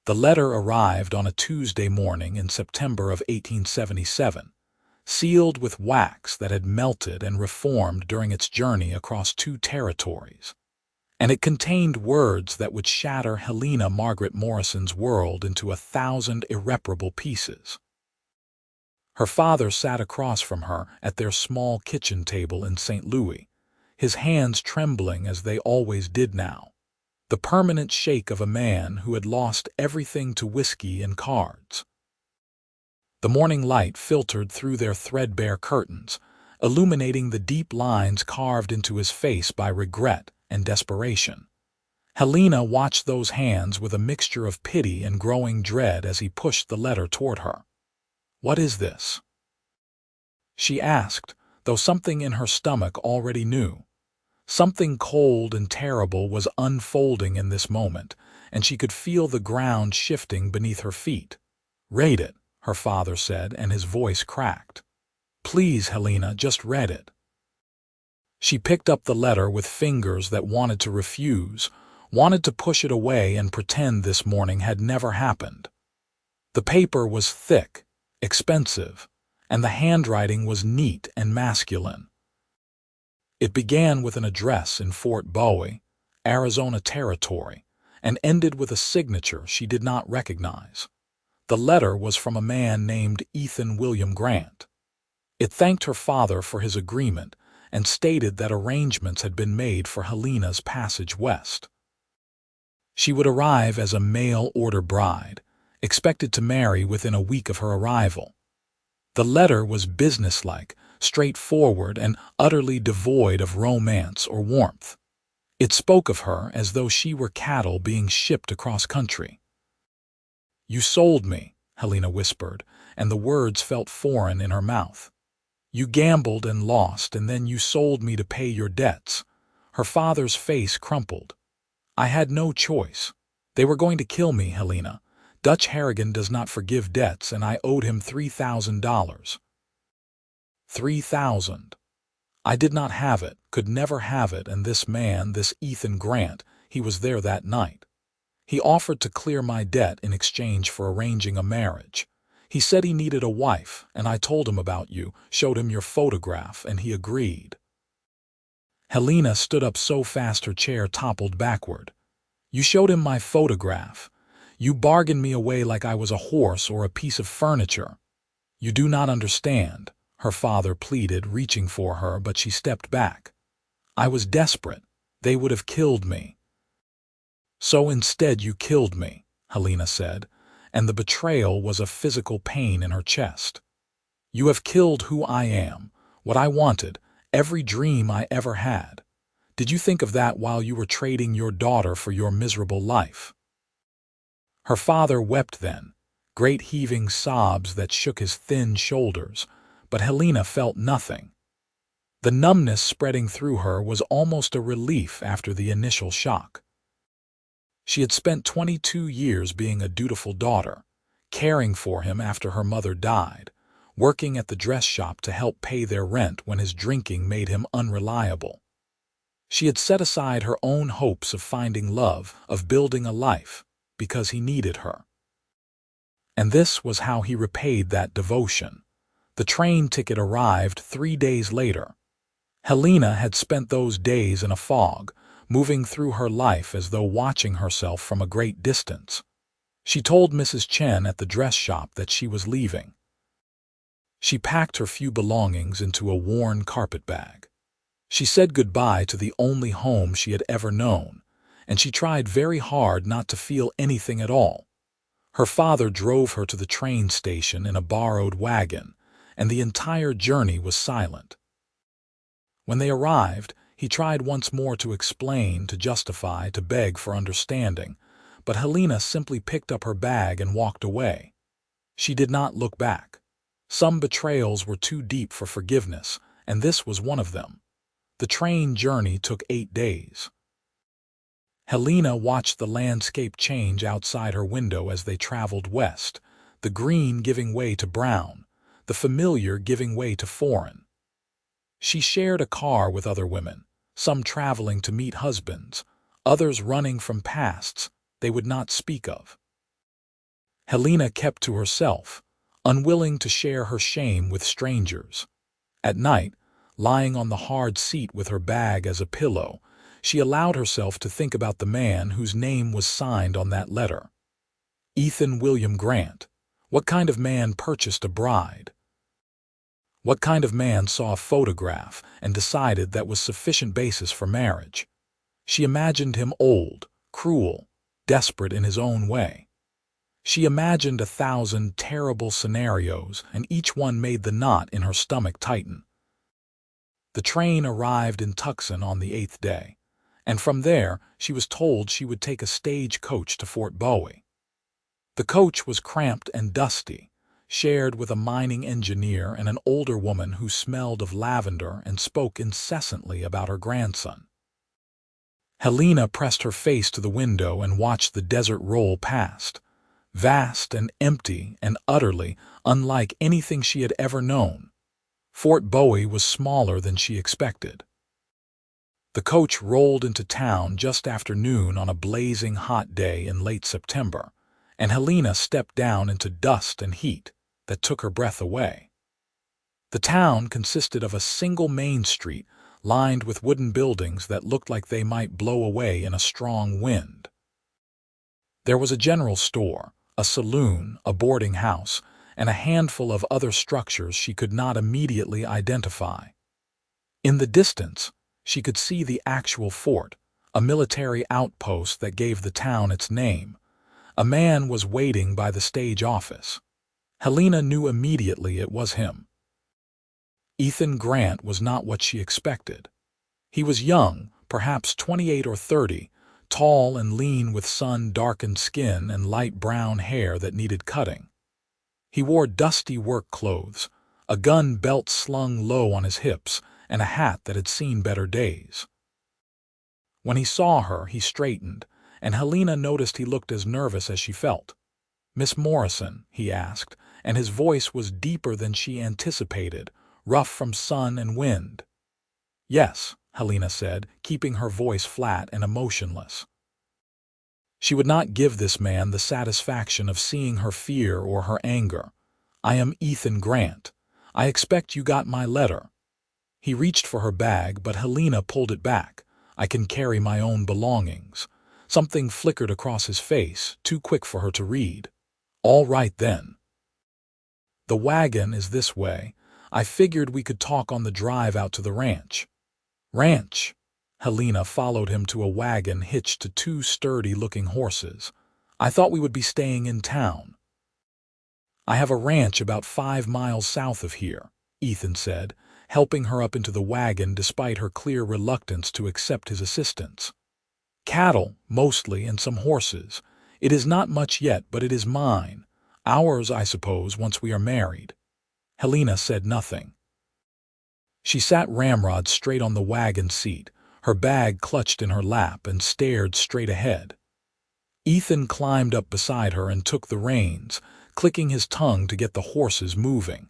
The letter arrived on a Tuesday morning in September of 1877, sealed with wax that had melted and reformed during its journey across 2 territories. And it contained words that would shatter Helena Margaret Morrison's world into 1,000 irreparable pieces. Her father sat across from her at their small kitchen table in St. Louis, his hands trembling as they always did now, the permanent shake of a man who had lost everything to whiskey and cards. The morning light filtered through their threadbare curtains, illuminating the deep lines carved into his face by regret and desperation. Helena watched those hands with a mixture of pity and growing dread as he pushed the letter toward her. "What is this?" she asked, though something in her stomach already knew. Something cold and terrible was unfolding in this moment, and she could feel the ground shifting beneath her feet. "Read it," her father said, and his voice cracked. "Please, Helena, just read it." She picked up the letter with fingers that wanted to refuse, wanted to push it away and pretend this morning had never happened. The paper was thick, expensive, and the handwriting was neat and masculine. It began with an address in Fort Bowie, Arizona Territory, and ended with a signature she did not recognize. The letter was from a man named Ethan William Grant. It thanked her father for his agreement and stated that arrangements had been made for Helena's passage west. She would arrive as a mail-order bride, expected to marry within a week of her arrival. The letter was businesslike, straightforward, and utterly devoid of romance or warmth. It spoke of her as though she were cattle being shipped across country. "You sold me," Helena whispered, and the words felt foreign in her mouth. "You gambled and lost, and then you sold me to pay your debts." Her father's face crumpled. "I had no choice. They were going to kill me, Helena. Dutch Harrigan does not forgive debts, and I owed him $3,000. $3,000. I did not have it, could never have it, and this man, this Ethan Grant, he was there that night. He offered to clear my debt in exchange for arranging a marriage. He said he needed a wife, and I told him about you, showed him your photograph, and he agreed." Helena stood up so fast her chair toppled backward. "You showed him my photograph. You bargained me away like I was a horse or a piece of furniture. You do not understand," her father pleaded, reaching for her, but she stepped back. "I was desperate. They would have killed me." "So instead you killed me," Helena said, and the betrayal was a physical pain in her chest. "You have killed who I am, what I wanted, every dream I ever had. Did you think of that while you were trading your daughter for your miserable life?" Her father wept then, great heaving sobs that shook his thin shoulders, but Helena felt nothing. The numbness spreading through her was almost a relief after the initial shock. She had spent 22 years being a dutiful daughter, caring for him after her mother died, working at the dress shop to help pay their rent when his drinking made him unreliable. She had set aside her own hopes of finding love, of building a life, because he needed her. And this was how he repaid that devotion. The train ticket arrived 3 days later. Helena had spent those days in a fog, moving through her life as though watching herself from a great distance. She told Mrs. Chen at the dress shop that she was leaving. She packed her few belongings into a worn carpet bag. She said goodbye to the only home she had ever known, and she tried very hard not to feel anything at all. Her father drove her to the train station in a borrowed wagon, and the entire journey was silent. When they arrived, he tried once more to explain, to justify, to beg for understanding, but Helena simply picked up her bag and walked away. She did not look back. Some betrayals were too deep for forgiveness, and this was one of them. The train journey took 8 days. Helena watched the landscape change outside her window as they traveled west, the green giving way to brown, the familiar giving way to foreign. She shared a car with other women, some traveling to meet husbands, others running from pasts they would not speak of. Helena kept to herself, unwilling to share her shame with strangers. At night, lying on the hard seat with her bag as a pillow, she allowed herself to think about the man whose name was signed on that letter. Ethan William Grant. What kind of man purchased a bride? What kind of man saw a photograph and decided that was sufficient basis for marriage? She imagined him old, cruel, desperate in his own way. She imagined 1,000 terrible scenarios, and each one made the knot in her stomach tighten. The train arrived in Tucson on the 8th day, and from there she was told she would take a stage coach to Fort Bowie. The coach was cramped and dusty, shared with a mining engineer and an older woman who smelled of lavender and spoke incessantly about her grandson. Helena pressed her face to the window and watched the desert roll past, vast and empty and utterly unlike anything she had ever known. Fort Bowie was smaller than she expected. The coach rolled into town just after noon on a blazing hot day in late September, and Helena stepped down into dust and heat that took her breath away. The town consisted of a single main street lined with wooden buildings that looked like they might blow away in a strong wind. There was a general store, a saloon, a boarding house, and a handful of other structures she could not immediately identify. In the distance, she could see the actual fort, a military outpost that gave the town its name. A man was waiting by the stage office. Helena knew immediately it was him. Ethan Grant was not what she expected. He was young, perhaps 28 or 30, tall and lean with sun-darkened skin and light brown hair that needed cutting. He wore dusty work clothes, a gun belt slung low on his hips, and a hat that had seen better days. When he saw her, he straightened, and Helena noticed he looked as nervous as she felt. "Miss Morrison?" he asked, and his voice was deeper than she anticipated, rough from sun and wind. "Yes," Helena said, keeping her voice flat and emotionless. She would not give this man the satisfaction of seeing her fear or her anger. "I am Ethan Grant. I expect you got my letter." He reached for her bag, but Helena pulled it back. "I can carry my own belongings." Something flickered across his face, too quick for her to read. "All right then. The wagon is this way. I figured we could talk on the drive out to the ranch." "Ranch?" Helena followed him to a wagon hitched to 2 sturdy-looking horses. "I thought we would be staying in town." "I have a ranch about 5 miles south of here," Ethan said, helping her up into the wagon despite her clear reluctance to accept his assistance. "Cattle, mostly, and some horses. It is not much yet, but it is mine. Ours, I suppose, once we are married." Helena said nothing. She sat ramrod straight on the wagon seat, her bag clutched in her lap, and stared straight ahead. Ethan climbed up beside her and took the reins, clicking his tongue to get the horses moving.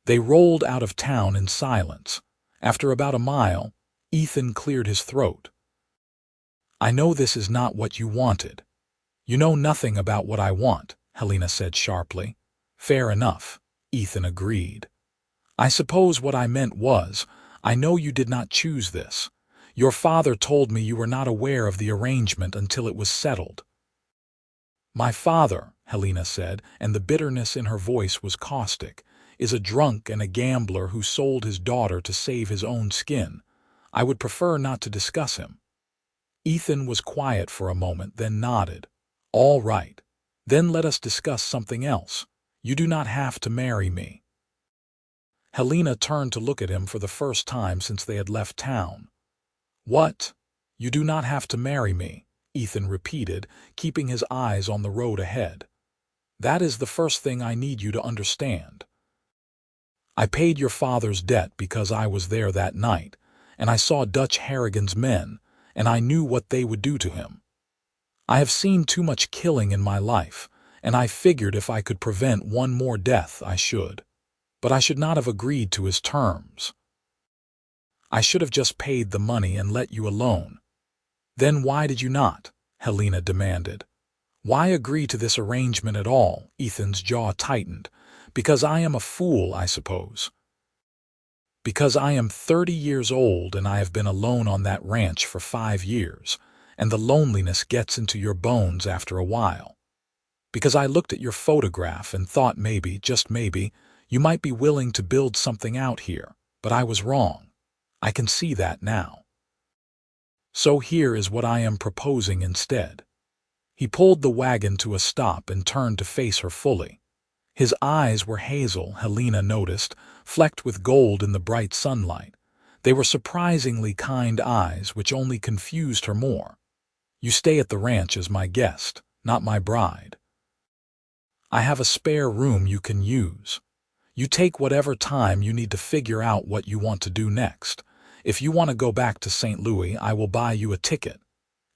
They rolled out of town in silence. After about a mile, Ethan cleared his throat. "I know this is not what you wanted." "You know nothing about what I want," Helena said sharply. "Fair enough," Ethan agreed. "I suppose what I meant was, I know you did not choose this. Your father told me you were not aware of the arrangement until it was settled." "My father," Helena said, and the bitterness in her voice was caustic, "is a drunk and a gambler who sold his daughter to save his own skin. I would prefer not to discuss him." Ethan was quiet for a moment, then nodded. "All right. Then let us discuss something else. You do not have to marry me." Helena turned to look at him for the first time since they had left town. "What? You do not have to marry me," Ethan repeated, keeping his eyes on the road ahead. "That is the first thing I need you to understand. I paid your father's debt because I was there that night, and I saw Dutch Harrigan's men, and I knew what they would do to him. I have seen too much killing in my life, and I figured if I could prevent one more death I should. But I should not have agreed to his terms. I should have just paid the money and let you alone." "Then why did you not?" Helena demanded. Why agree to this arrangement at all? Ethan's jaw tightened. Because I am a fool, I suppose. Because I am 30 years old and I have been alone on that ranch for 5 years, and the loneliness gets into your bones after a while. Because I looked at your photograph and thought maybe, just maybe, you might be willing to build something out here, but I was wrong. I can see that now. So here is what I am proposing instead. He pulled the wagon to a stop and turned to face her fully. His eyes were hazel, Helena noticed, flecked with gold in the bright sunlight. They were surprisingly kind eyes, which only confused her more. You stay at the ranch as my guest, not my bride. I have a spare room you can use. You take whatever time you need to figure out what you want to do next. If you want to go back to St. Louis, I will buy you a ticket.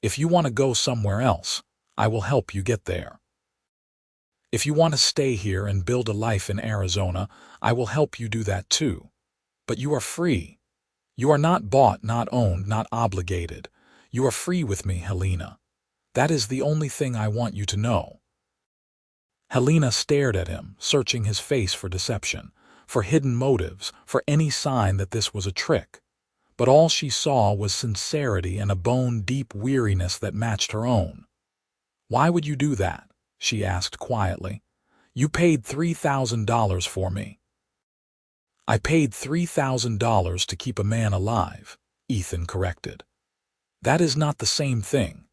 If you want to go somewhere else, I will help you get there. If you want to stay here and build a life in Arizona, I will help you do that too. But you are free. You are not bought, not owned, not obligated. You are free with me, Helena. That is the only thing I want you to know. Helena stared at him, searching his face for deception, for hidden motives, for any sign that this was a trick. But all she saw was sincerity and a bone-deep weariness that matched her own. Why would you do that? She asked quietly. You paid $3,000 for me. I paid $3,000 to keep a man alive, Ethan corrected. That is not the same thing.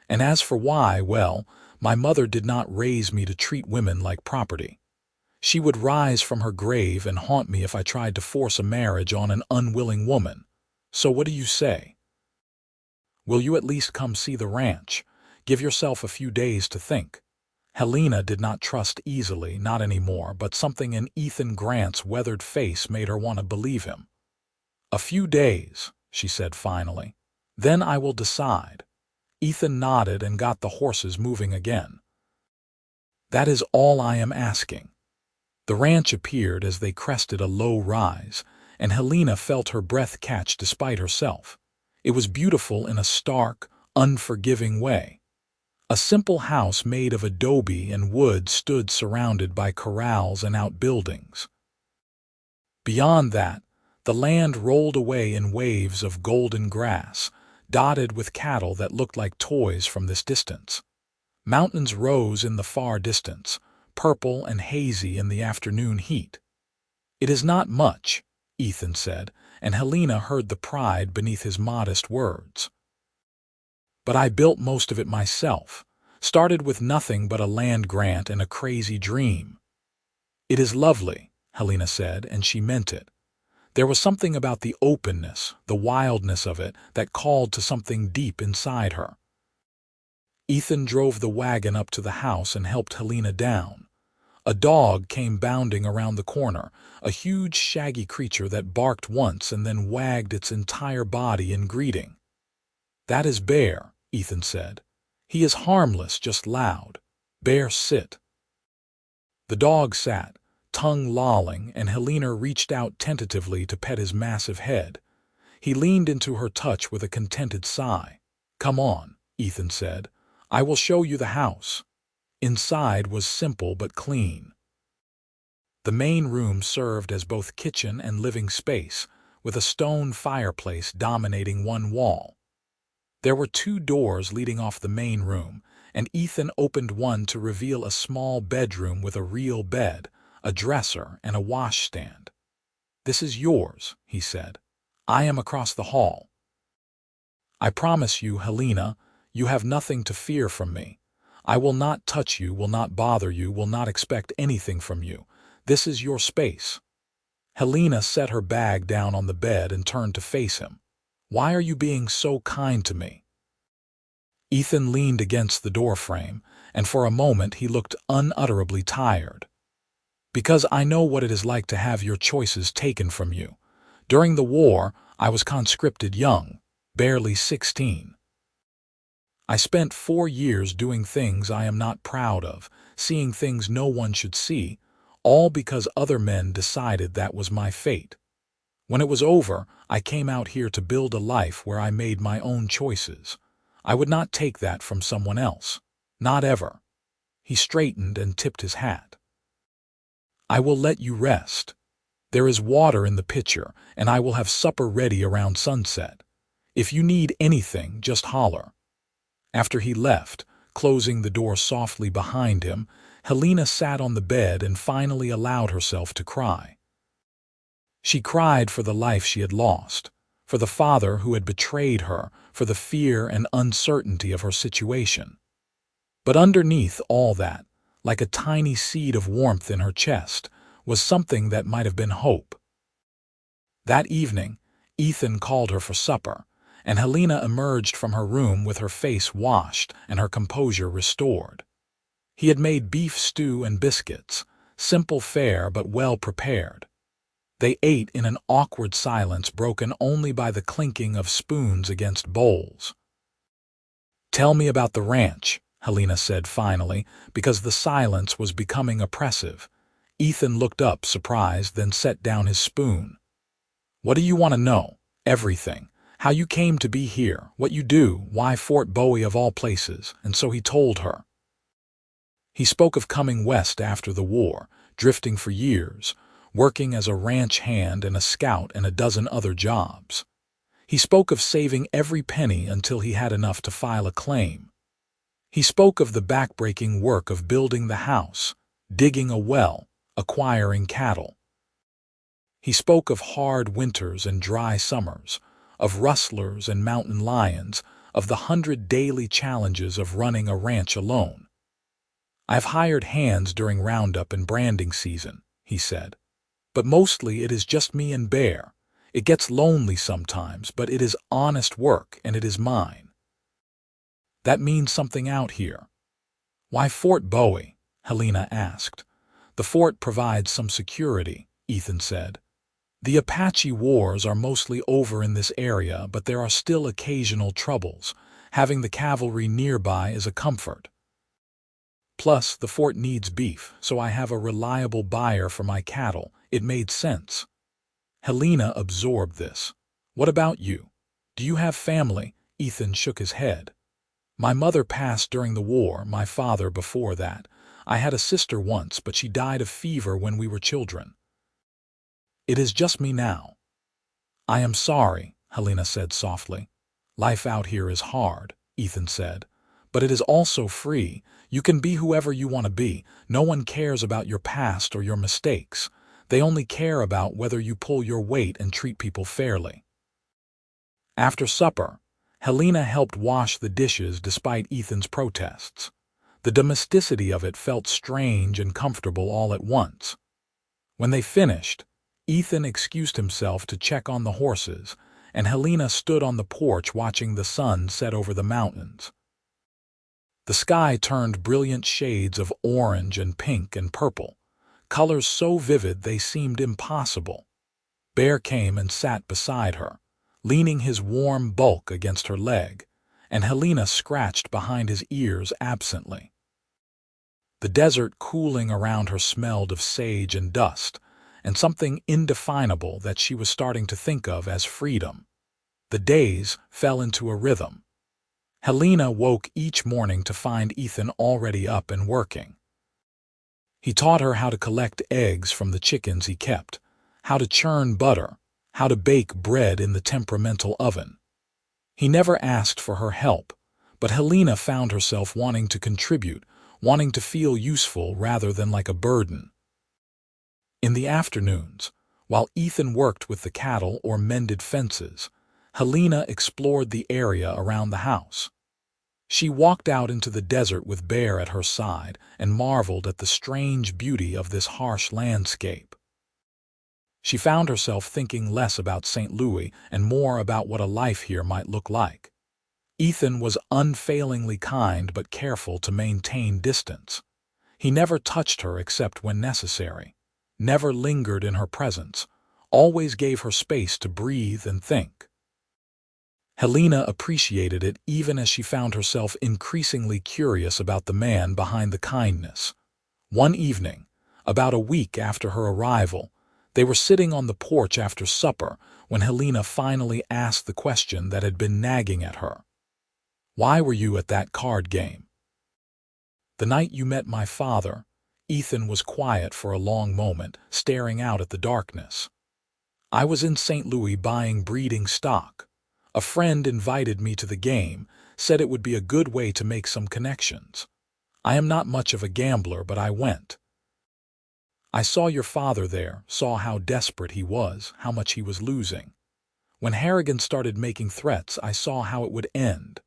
And as for why, well, my mother did not raise me to treat women like property. She would rise from her grave and haunt me if I tried to force a marriage on an unwilling woman. So what do you say? Will you at least come see the ranch? Give yourself a few days to think. Helena did not trust easily, not anymore, but something in Ethan Grant's weathered face made her want to believe him. A few days, she said finally. Then I will decide. Ethan nodded and got the horses moving again. That is all I am asking. The ranch appeared as they crested a low rise, and Helena felt her breath catch despite herself. It was beautiful in a stark, unforgiving way. A simple house made of adobe and wood stood surrounded by corrals and outbuildings. Beyond that, the land rolled away in waves of golden grass, dotted with cattle that looked like toys from this distance. Mountains rose in the far distance, purple and hazy in the afternoon heat. It is not much, Ethan said, and Helena heard the pride beneath his modest words. But I built most of it myself, started with nothing but a land grant and a crazy dream. It is lovely, Helena said, and she meant it. There was something about the openness, the wildness of it, that called to something deep inside her. Ethan drove the wagon up to the house and helped Helena down. A dog came bounding around the corner, a huge shaggy creature that barked once and then wagged its entire body in greeting. That is Bear, Ethan said. He is harmless, just loud. Bear, sit. The dog sat, tongue lolling, and Helena reached out tentatively to pet his massive head. He leaned into her touch with a contented sigh. Come on, Ethan said. I will show you the house. Inside was simple but clean. The main room served as both kitchen and living space, with a stone fireplace dominating one wall. There were 2 doors leading off the main room, and Ethan opened one to reveal a small bedroom with a real bed, a dresser, and a washstand. This is yours, he said. I am across the hall. I promise you, Helena, you have nothing to fear from me. I will not touch you, will not bother you, will not expect anything from you. This is your space. Helena set her bag down on the bed and turned to face him. Why are you being so kind to me? Ethan leaned against the doorframe, and for a moment he looked unutterably tired. Because I know what it is like to have your choices taken from you. During the war, I was conscripted young, barely 16. I spent 4 years doing things I am not proud of, seeing things no one should see, all because other men decided that was my fate. When it was over, I came out here to build a life where I made my own choices. I would not take that from someone else. Not ever. He straightened and tipped his hat. "I will let you rest. There is water in the pitcher, and I will have supper ready around sunset. If you need anything, just holler." After he left, closing the door softly behind him, Helena sat on the bed and finally allowed herself to cry. She cried for the life she had lost, for the father who had betrayed her, for the fear and uncertainty of her situation. But underneath all that, like a tiny seed of warmth in her chest, was something that might have been hope. That evening, Ethan called her for supper, and Helena emerged from her room with her face washed and her composure restored. He had made beef stew and biscuits, simple fare but well prepared. They ate in an awkward silence broken only by the clinking of spoons against bowls. "Tell me about the ranch," Helena said finally, because the silence was becoming oppressive. Ethan looked up, surprised, then set down his spoon. "What do you want to know?" "Everything. How you came to be here, what you do, why Fort Bowie of all places," and so he told her. He spoke of coming west after the war, drifting for years, working as a ranch hand and a scout and a dozen other jobs. He spoke of saving every penny until he had enough to file a claim. He spoke of the backbreaking work of building the house, digging a well, acquiring cattle. He spoke of hard winters and dry summers, of rustlers and mountain lions, of the 100 daily challenges of running a ranch alone. "I've hired hands during roundup and branding season," he said. "But mostly it is just me and Bear. It gets lonely sometimes, but it is honest work and it is mine. That means something out here." "Why Fort Bowie?" Helena asked. "The fort provides some security," Ethan said. "The Apache wars are mostly over in this area, but there are still occasional troubles. Having the cavalry nearby is a comfort. Plus, the fort needs beef, so I have a reliable buyer for my cattle." It made sense. Helena absorbed this. "What about you? Do you have family?" Ethan shook his head. "My mother passed during the war, my father before that. I had a sister once, but she died of fever when we were children. It is just me now." "I am sorry," Helena said softly. "Life out here is hard," Ethan said. "But it is also free. You can be whoever you want to be. No one cares about your past or your mistakes. They only care about whether you pull your weight and treat people fairly." After supper, Helena helped wash the dishes despite Ethan's protests. The domesticity of it felt strange and comfortable all at once. When they finished, Ethan excused himself to check on the horses, and Helena stood on the porch watching the sun set over the mountains. The sky turned brilliant shades of orange and pink and purple, colors so vivid they seemed impossible. Bear came and sat beside her, leaning his warm bulk against her leg, and Helena scratched behind his ears absently. The desert cooling around her smelled of sage and dust, and something indefinable that she was starting to think of as freedom. The days fell into a rhythm. Helena woke each morning to find Ethan already up and working. He taught her how to collect eggs from the chickens he kept, how to churn butter, how to bake bread in the temperamental oven. He never asked for her help, but Helena found herself wanting to contribute, wanting to feel useful rather than like a burden. In the afternoons, while Ethan worked with the cattle or mended fences, Helena explored the area around the house. She walked out into the desert with Bear at her side and marveled at the strange beauty of this harsh landscape. She found herself thinking less about St. Louis and more about what a life here might look like. Ethan was unfailingly kind but careful to maintain distance. He never touched her except when necessary, never lingered in her presence, always gave her space to breathe and think. Helena appreciated it even as she found herself increasingly curious about the man behind the kindness. One evening, about a week after her arrival, they were sitting on the porch after supper when Helena finally asked the question that had been nagging at her. "Why were you at that card game?" The night you met my father." Ethan was quiet for a long moment, staring out at the darkness. "I was in St. Louis buying breeding stock. A friend invited me to the game, said it would be a good way to make some connections. I am not much of a gambler, but I went. I saw your father there, saw how desperate he was, how much he was losing. When Harrigan started making threats, I saw how it would end."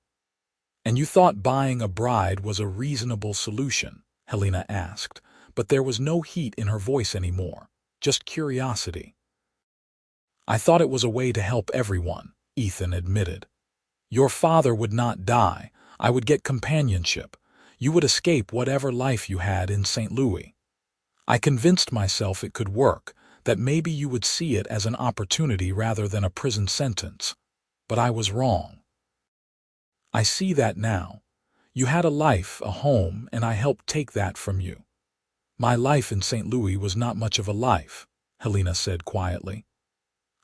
"And you thought buying a bride was a reasonable solution?" Helena asked, but there was no heat in her voice anymore, just curiosity. "I thought it was a way to help everyone," Ethan admitted. "Your father would not die. I would get companionship. You would escape whatever life you had in St. Louis. I convinced myself it could work, that maybe you would see it as an opportunity rather than a prison sentence. But I was wrong. I see that now. You had a life, a home, and I helped take that from you." "My life in St. Louis was not much of a life," Helena said quietly.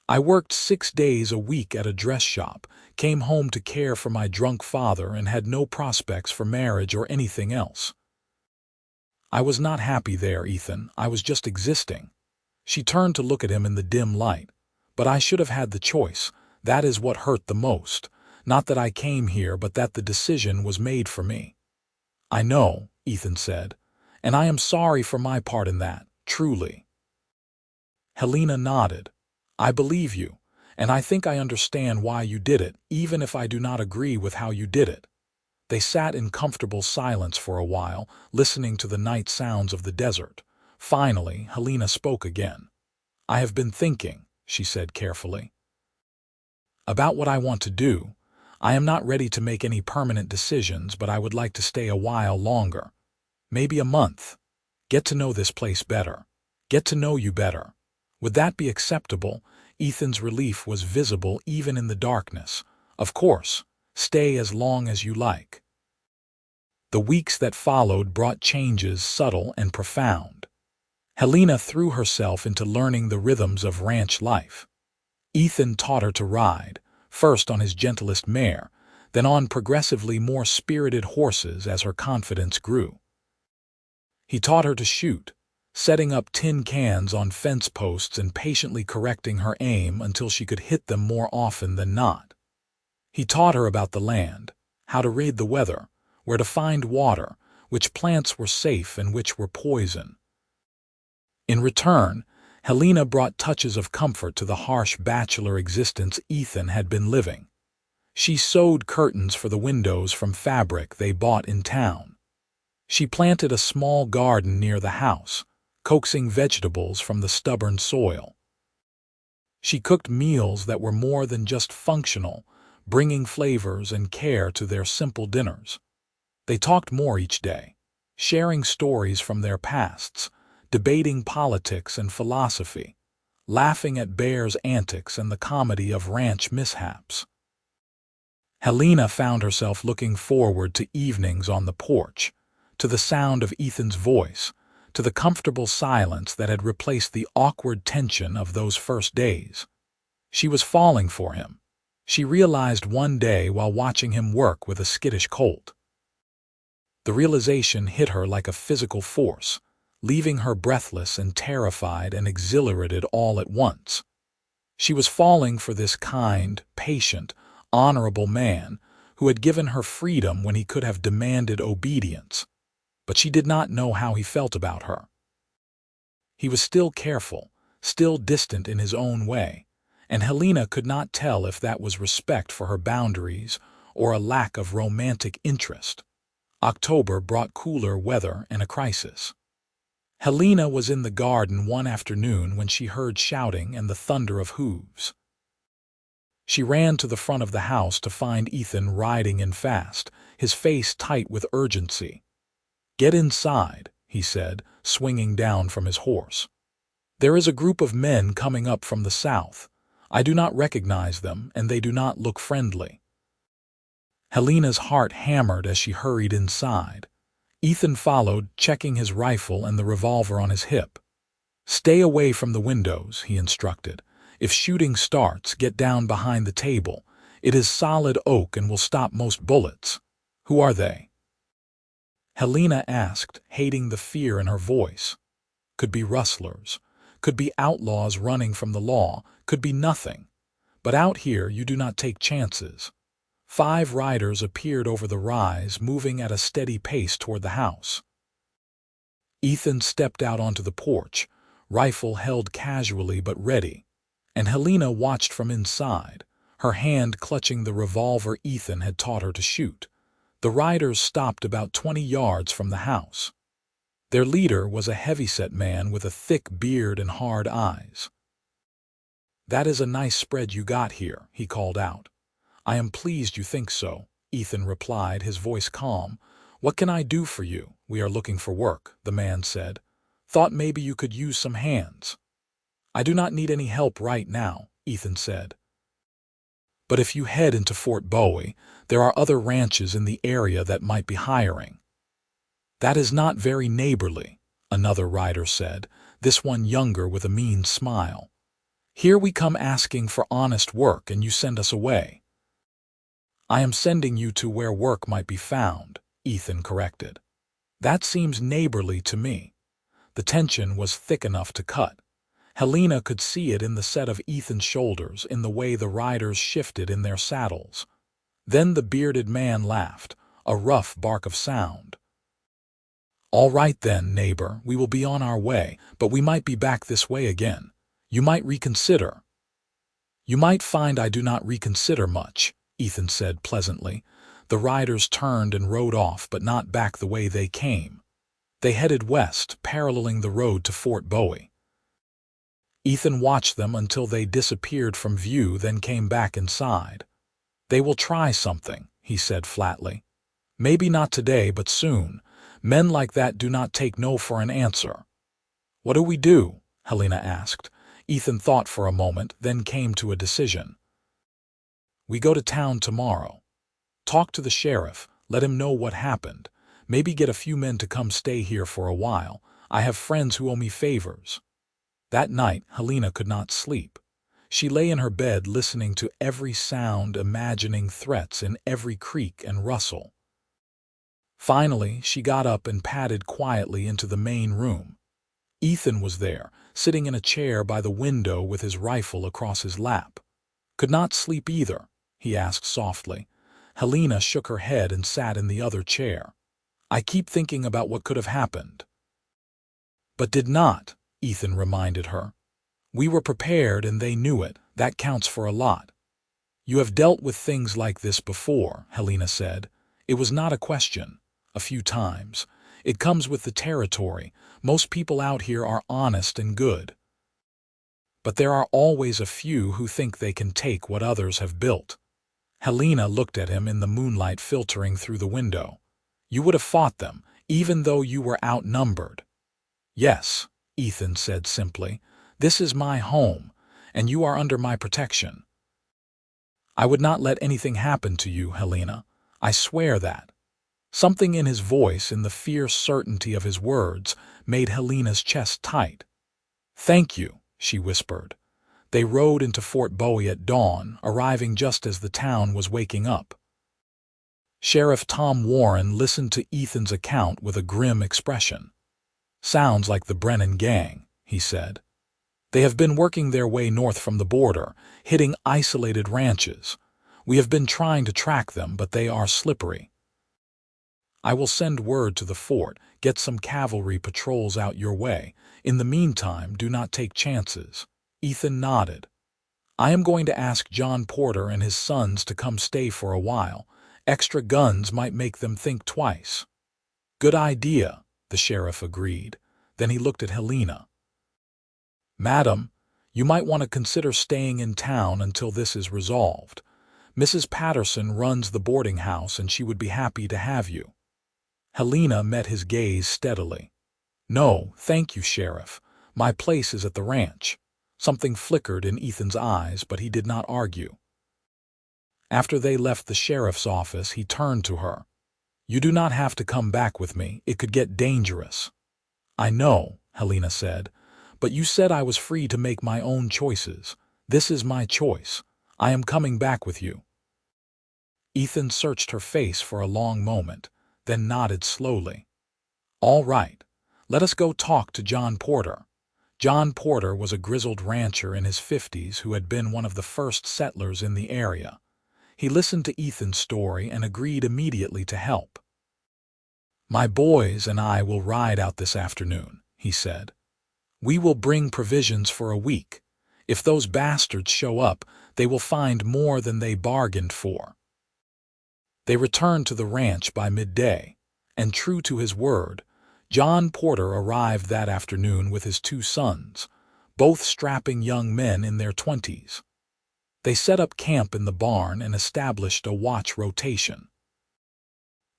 "I worked 6 days a week at a dress shop, came home to care for my drunk father, and had no prospects for marriage or anything else. I was not happy there, Ethan. I was just existing." She turned to look at him in the dim light. "But I should have had the choice. That is what hurt the most. Not that I came here, but that the decision was made for me." "I know," Ethan said, "and I am sorry for my part in that, truly." Helena nodded. "I believe you, and I think I understand why you did it, even if I do not agree with how you did it." They sat in comfortable silence for a while, listening to the night sounds of the desert. Finally, Helena spoke again. "I have been thinking," she said carefully, "about what I want to do. I am not ready to make any permanent decisions, but I would like to stay a while longer. Maybe a month. Get to know this place better. Get to know you better. Would that be acceptable?" Ethan's relief was visible even in the darkness. "Of course. Stay as long as you like." The weeks that followed brought changes subtle and profound. Helena threw herself into learning the rhythms of ranch life. Ethan taught her to ride, first on his gentlest mare, then on progressively more spirited horses as her confidence grew. He taught her to shoot, setting up tin cans on fence posts and patiently correcting her aim until she could hit them more often than not. He taught her about the land, how to read the weather, where to find water, which plants were safe and which were poison. In return, Helena brought touches of comfort to the harsh bachelor existence Ethan had been living. She sewed curtains for the windows from fabric they bought in town. She planted a small garden near the house, coaxing vegetables from the stubborn soil. She cooked meals that were more than just functional, bringing flavors and care to their simple dinners. They talked more each day, sharing stories from their pasts, debating politics and philosophy, laughing at Bear's antics and the comedy of ranch mishaps. Helena found herself looking forward to evenings on the porch, to the sound of Ethan's voice, to the comfortable silence that had replaced the awkward tension of those first days. She was falling for him. She realized one day while watching him work with a skittish colt. The realization hit her like a physical force, leaving her breathless and terrified and exhilarated all at once. She was falling for this kind, patient, honorable man who had given her freedom when he could have demanded obedience, but she did not know how he felt about her. He was still careful, still distant in his own way, and Helena could not tell if that was respect for her boundaries or a lack of romantic interest. October brought cooler weather and a crisis. Helena was in the garden one afternoon when she heard shouting and the thunder of hooves. She ran to the front of the house to find Ethan riding in fast, his face tight with urgency. "Get inside," he said, swinging down from his horse. "There is a group of men coming up from the south. I do not recognize them, and they do not look friendly." Helena's heart hammered as she hurried inside. Ethan followed, checking his rifle and the revolver on his hip. "Stay away from the windows," he instructed. "If shooting starts, get down behind the table. It is solid oak and will stop most bullets." "Who are they?" Helena asked, hating the fear in her voice. Could be rustlers. Could be outlaws running from the law. Could be nothing. But out here you do not take chances. 5 riders appeared over the rise, moving at a steady pace toward the house. Ethan stepped out onto the porch, rifle held casually but ready, and Helena watched from inside, her hand clutching the revolver Ethan had taught her to shoot. The riders stopped about 20 yards from the house. Their leader was a heavyset man with a thick beard and hard eyes. "That is a nice spread you got here," he called out. "I am pleased you think so," Ethan replied, his voice calm. "What can I do for you?" "We are looking for work," the man said. "Thought maybe you could use some hands." "I do not need any help right now," Ethan said. "But if you head into Fort Bowie, there are other ranches in the area that might be hiring." "That is not very neighborly," another rider said, this one younger with a mean smile. "Here we come asking for honest work and you send us away." "I am sending you to where work might be found," Ethan corrected. "That seems neighborly to me." The tension was thick enough to cut. Helena could see it in the set of Ethan's shoulders, in the way the riders shifted in their saddles. Then the bearded man laughed, a rough bark of sound. "All right then, neighbor, we will be on our way, but we might be back this way again. You might reconsider." "You might find I do not reconsider much," Ethan said pleasantly. The riders turned and rode off, but not back the way they came. They headed west, paralleling the road to Fort Bowie. Ethan watched them until they disappeared from view, then came back inside. "They will try something," he said flatly. "Maybe not today, but soon. Men like that do not take no for an answer." "What do we do?" Helena asked. Ethan thought for a moment, then came to a decision. "We go to town tomorrow. Talk to the sheriff, let him know what happened. Maybe get a few men to come stay here for a while. I have friends who owe me favors." That night, Helena could not sleep. She lay in her bed listening to every sound, imagining threats in every creak and rustle. Finally, she got up and padded quietly into the main room. Ethan was there, sitting in a chair by the window with his rifle across his lap. "Could not sleep either?" he asked softly. Helena shook her head and sat in the other chair. "I keep thinking about what could have happened." "But did not," Ethan reminded her. "We were prepared and they knew it. That counts for a lot." "You have dealt with things like this before," Helena said. "It was not a question. A few times. It comes with the territory. Most people out here are honest and good. But there are always a few who think they can take what others have built." Helena looked at him in the moonlight filtering through the window. "You would have fought them, even though you were outnumbered." "Yes," Ethan said simply. "This is my home, and you are under my protection." "I would not let anything happen to you, Helena. I swear that." Something in his voice, in the fierce certainty of his words, made Helena's chest tight. "Thank you," she whispered. They rode into Fort Bowie at dawn, arriving just as the town was waking up. Sheriff Tom Warren listened to Ethan's account with a grim expression. "Sounds like the Brennan gang," he said. "They have been working their way north from the border, hitting isolated ranches. We have been trying to track them, but they are slippery. I will send word to the fort, get some cavalry patrols out your way. In the meantime, do not take chances." Ethan nodded. "I am going to ask John Porter and his sons to come stay for a while. Extra guns might make them think twice." "Good idea," the sheriff agreed. Then he looked at Helena. "Madam, you might want to consider staying in town until this is resolved. Mrs. Patterson runs the boarding house and she would be happy to have you." Helena met his gaze steadily. "No, thank you, Sheriff. My place is at the ranch." Something flickered in Ethan's eyes, but he did not argue. After they left the sheriff's office, he turned to her. "You do not have to come back with me. It could get dangerous." "I know," Helena said, "but you said I was free to make my own choices. This is my choice. I am coming back with you." Ethan searched her face for a long moment. then nodded slowly. "All right. Let us go talk to John Porter." John Porter was a grizzled rancher in his 50s who had been one of the first settlers in the area. He listened to Ethan's story and agreed immediately to help. "My boys and I will ride out this afternoon," he said. "We will bring provisions for a week. If those bastards show up, they will find more than they bargained for." They returned to the ranch by midday, and true to his word, John Porter arrived that afternoon with his 2 sons, both strapping young men in their 20s. They set up camp in the barn and established a watch rotation.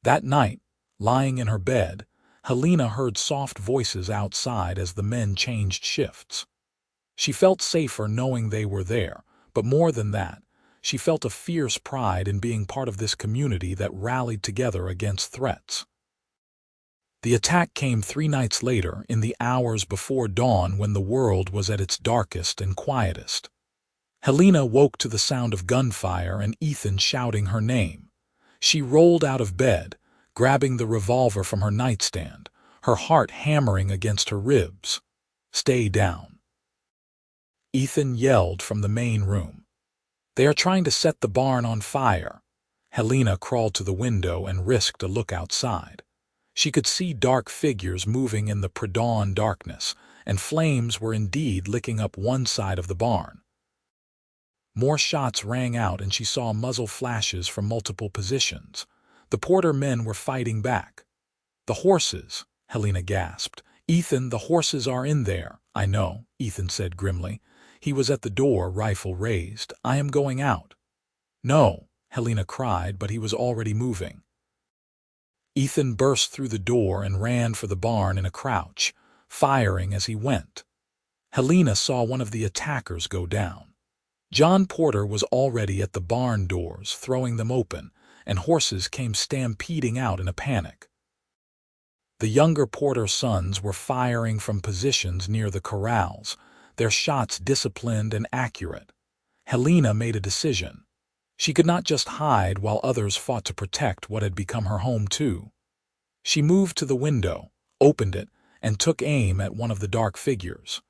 That night, lying in her bed, Helena heard soft voices outside as the men changed shifts. She felt safer knowing they were there, but more than that, she felt a fierce pride in being part of this community that rallied together against threats. The attack came 3 nights later, in the hours before dawn when the world was at its darkest and quietest. Helena woke to the sound of gunfire and Ethan shouting her name. She rolled out of bed, grabbing the revolver from her nightstand, her heart hammering against her ribs. "Stay down," Ethan yelled from the main room. "They are trying to set the barn on fire." Helena crawled to the window and risked a look outside. She could see dark figures moving in the pre-dawn darkness, and flames were indeed licking up one side of the barn. More shots rang out and she saw muzzle flashes from multiple positions. The Porter men were fighting back. "The horses," Helena gasped. "Ethan, the horses are in there." "I know," Ethan said grimly. He was at the door, rifle raised. "I am going out." "No," Helena cried, but he was already moving. Ethan burst through the door and ran for the barn in a crouch, firing as he went. Helena saw one of the attackers go down. John Porter was already at the barn doors, throwing them open, and horses came stampeding out in a panic. The younger Porter sons were firing from positions near the corrals, their shots disciplined and accurate. Helena made a decision. She could not just hide while others fought to protect what had become her home too. She moved to the window, opened it, and took aim at one of the dark figures.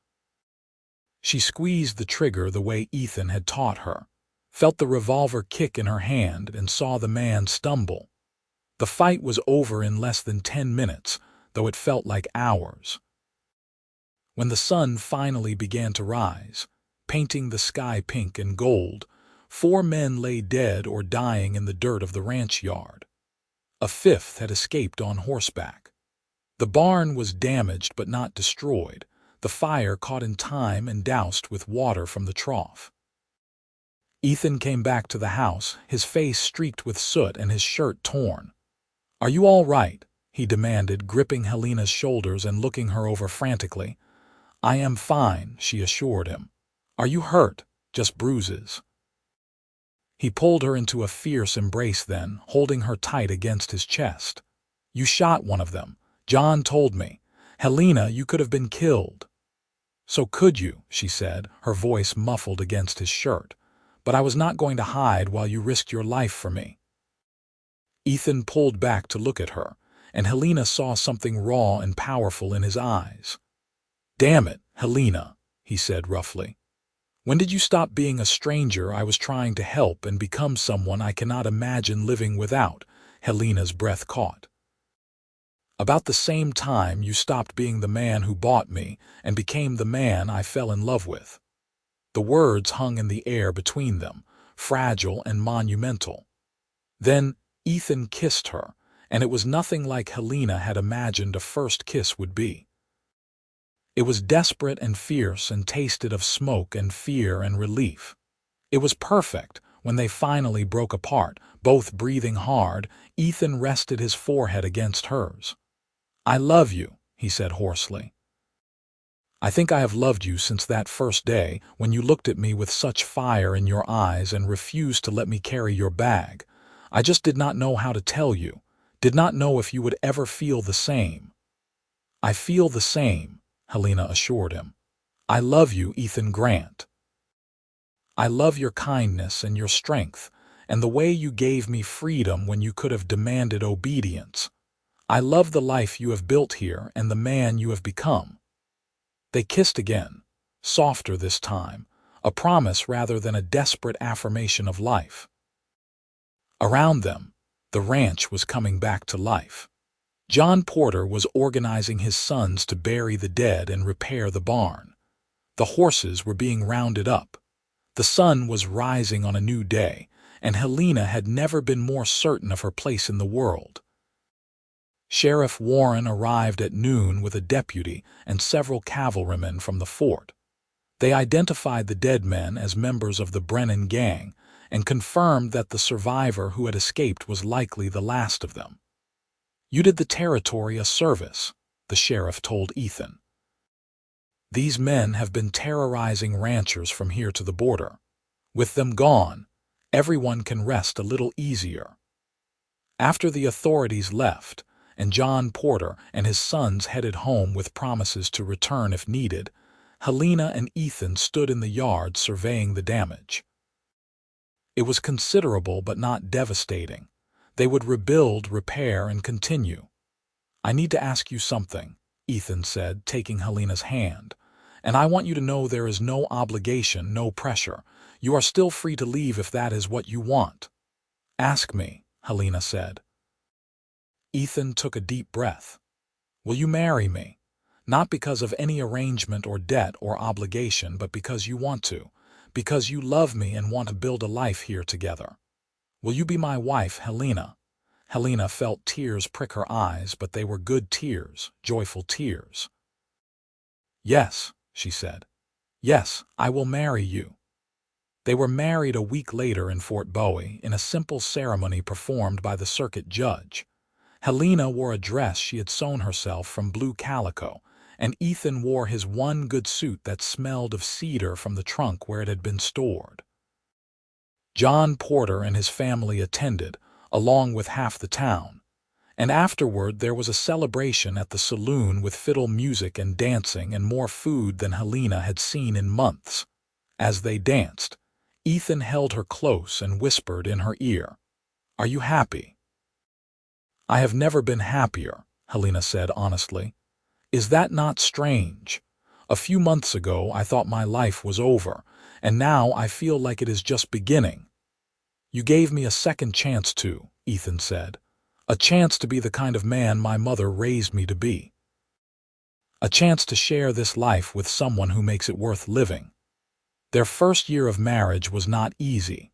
She squeezed the trigger the way Ethan had taught her, felt the revolver kick in her hand, and saw the man stumble. The fight was over in less than 10 minutes, though it felt like hours. When the sun finally began to rise, painting the sky pink and gold, 4 men lay dead or dying in the dirt of the ranch yard. A 5th had escaped on horseback. The barn was damaged but not destroyed. The fire caught in time and doused with water from the trough. Ethan came back to the house, his face streaked with soot and his shirt torn. "Are you all right?" he demanded, gripping Helena's shoulders and looking her over frantically. "I am fine," she assured him. "Are you hurt?" "Just bruises." He pulled her into a fierce embrace then, holding her tight against his chest. "You shot one of them. John told me. Helena, you could have been killed." "So could you," she said, her voice muffled against his shirt. "But I was not going to hide while you risked your life for me." Ethan pulled back to look at her, and Helena saw something raw and powerful in his eyes. "Damn it, Helena," he said roughly. "When did you stop being a stranger I was trying to help and become someone I cannot imagine living without?" Helena's breath caught. "About the same time you stopped being the man who bought me and became the man I fell in love with." The words hung in the air between them, fragile and monumental. Then Ethan kissed her, and it was nothing like Helena had imagined a first kiss would be. It was desperate and fierce and tasted of smoke and fear and relief. It was perfect. When they finally broke apart, both breathing hard, Ethan rested his forehead against hers. "I love you," he said hoarsely. "I think I have loved you since that first day when you looked at me with such fire in your eyes and refused to let me carry your bag. I just did not know how to tell you, did not know if you would ever feel the same." "I feel the same," Helena assured him. "I love you, Ethan Grant. I love your kindness and your strength, and the way you gave me freedom when you could have demanded obedience." I love the life you have built here and the man you have become." They kissed again, softer this time, a promise rather than a desperate affirmation of life. Around them, the ranch was coming back to life. John Porter was organizing his sons to bury the dead and repair the barn. The horses were being rounded up. The sun was rising on a new day, and Helena had never been more certain of her place in the world. Sheriff Warren arrived at noon with a deputy and several cavalrymen from the fort. They identified the dead men as members of the Brennan gang and confirmed that the survivor who had escaped was likely the last of them. "You did the territory a service," the sheriff told Ethan. "These men have been terrorizing ranchers from here to the border. With them gone, everyone can rest a little easier." After the authorities left, and John Porter and his sons headed home with promises to return if needed, Helena and Ethan stood in the yard surveying the damage. It was considerable but not devastating. They would rebuild, repair, and continue. "I need to ask you something," Ethan said, taking Helena's hand. "And I want you to know there is no obligation, no pressure. You are still free to leave if that is what you want." "Ask me," Helena said. Ethan took a deep breath. "Will you marry me? Not because of any arrangement or debt or obligation, but because you want to, because you love me and want to build a life here together. Will you be my wife, Helena?" Helena felt tears prick her eyes, but they were good tears, joyful tears. "Yes," she said. "Yes, I will marry you." They were married a week later in Fort Bowie in a simple ceremony performed by the circuit judge. Helena wore a dress she had sewn herself from blue calico, and Ethan wore his one good suit that smelled of cedar from the trunk where it had been stored. John Porter and his family attended, along with half the town, and afterward there was a celebration at the saloon with fiddle music and dancing and more food than Helena had seen in months. As they danced, Ethan held her close and whispered in her ear, "Are you happy?" "I have never been happier," Helena said honestly. "Is that not strange? A few months ago I thought my life was over, and now I feel like it is just beginning." "You gave me a second chance too," Ethan said. "A chance to be the kind of man my mother raised me to be. A chance to share this life with someone who makes it worth living." Their first year of marriage was not easy.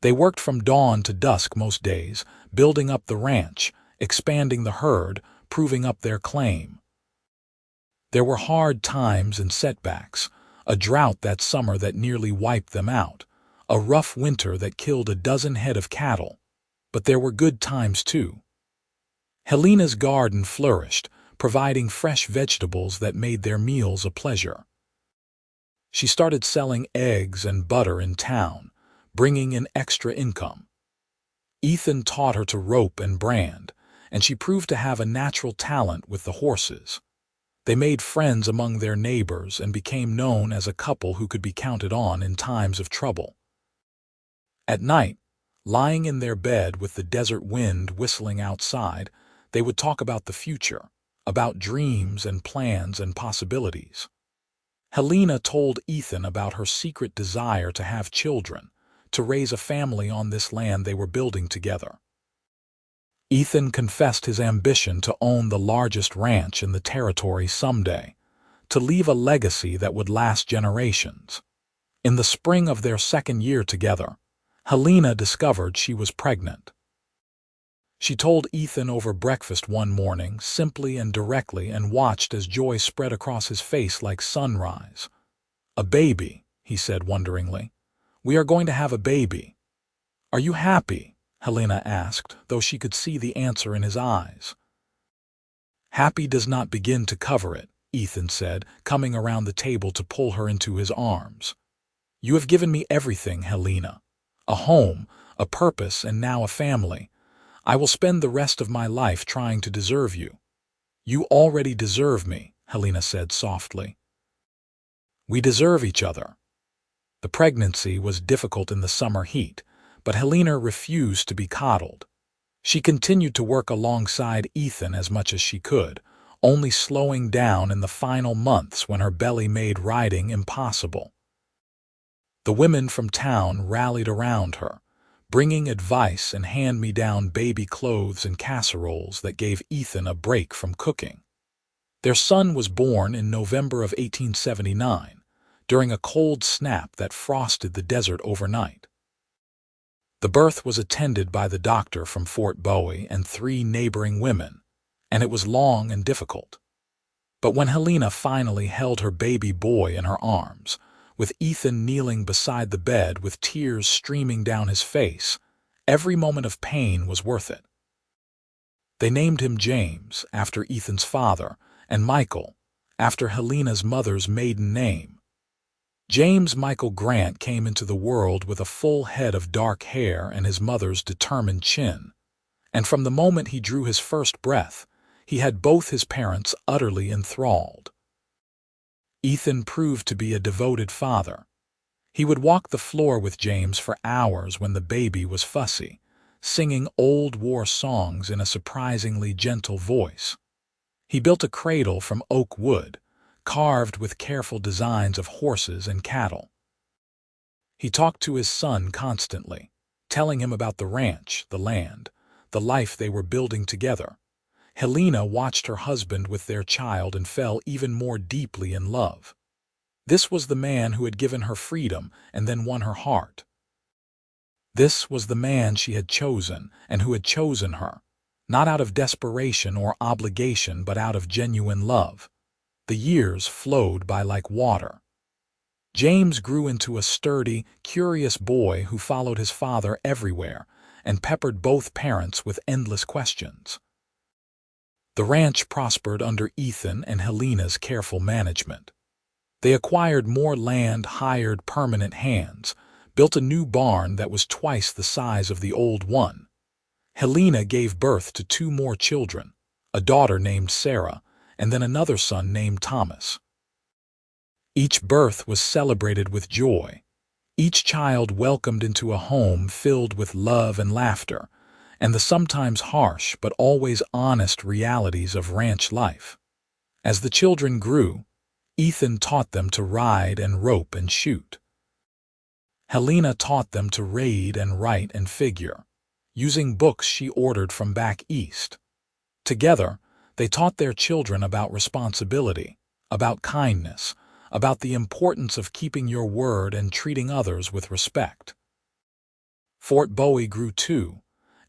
They worked from dawn to dusk most days, building up the ranch, expanding the herd, proving up their claim. There were hard times and setbacks, a drought that summer that nearly wiped them out, a rough winter that killed a dozen head of cattle. But there were good times too. Helena's garden flourished, providing fresh vegetables that made their meals a pleasure. She started selling eggs and butter in town, bringing in extra income. Ethan taught her to rope and brand, and she proved to have a natural talent with the horses. They made friends among their neighbors and became known as a couple who could be counted on in times of trouble. At night, lying in their bed with the desert wind whistling outside, they would talk about the future, about dreams and plans and possibilities. Helena told Ethan about her secret desire to have children, to raise a family on this land they were building together. Ethan confessed his ambition to own the largest ranch in the territory someday, to leave a legacy that would last generations. In the spring of their second year together, Helena discovered she was pregnant. She told Ethan over breakfast one morning, simply and directly, and watched as joy spread across his face like sunrise. "A baby," he said wonderingly. "We are going to have a baby." "Are you happy?" Helena asked, though she could see the answer in his eyes. "Happy does not begin to cover it," Ethan said, coming around the table to pull her into his arms. "You have given me everything, Helena. A home, a purpose, and now a family. I will spend the rest of my life trying to deserve you." "You already deserve me," Helena said softly. "We deserve each other." The pregnancy was difficult in the summer heat, but Helena refused to be coddled. She continued to work alongside Ethan as much as she could, only slowing down in the final months when her belly made riding impossible. The women from town rallied around her, bringing advice and hand-me-down baby clothes and casseroles that gave Ethan a break from cooking. Their son was born in November of 1879, during a cold snap that frosted the desert overnight. The birth was attended by the doctor from Fort Bowie and 3 neighboring women, and it was long and difficult. But when Helena finally held her baby boy in her arms, with Ethan kneeling beside the bed with tears streaming down his face, every moment of pain was worth it. They named him James, after Ethan's father, and Michael, after Helena's mother's maiden name. James Michael Grant came into the world with a full head of dark hair and his mother's determined chin, and from the moment he drew his first breath, he had both his parents utterly enthralled. Ethan proved to be a devoted father. He would walk the floor with James for hours when the baby was fussy, singing old war songs in a surprisingly gentle voice. He built a cradle from oak wood, carved with careful designs of horses and cattle. He talked to his son constantly, telling him about the ranch, the land, the life they were building together. Helena watched her husband with their child and fell even more deeply in love. This was the man who had given her freedom and then won her heart. This was the man she had chosen and who had chosen her, not out of desperation or obligation but out of genuine love. The years flowed by like water. James grew into a sturdy, curious boy who followed his father everywhere and peppered both parents with endless questions. The ranch prospered under Ethan and Helena's careful management. They acquired more land, hired permanent hands, built a new barn that was twice the size of the old one. Helena gave birth to 2 more children, a daughter named Sarah, and then another son named Thomas. Each birth was celebrated with joy, each child welcomed into a home filled with love and laughter, and the sometimes harsh but always honest realities of ranch life. As the children grew, Ethan taught them to ride and rope and shoot. Helena taught them to read and write and figure, using books she ordered from back east. Together, they taught their children about responsibility, about kindness, about the importance of keeping your word and treating others with respect. Fort Bowie grew too,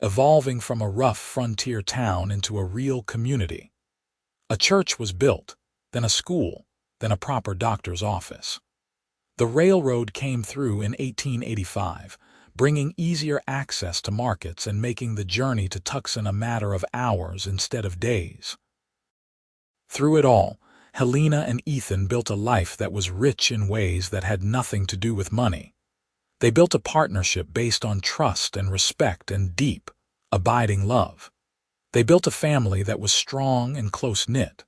evolving from a rough frontier town into a real community. A church was built, then a school, then a proper doctor's office. The railroad came through in 1885, bringing easier access to markets and making the journey to Tucson a matter of hours instead of days. Through it all, Helena and Ethan built a life that was rich in ways that had nothing to do with money. They built a partnership based on trust and respect and deep, abiding love. They built a family that was strong and close-knit.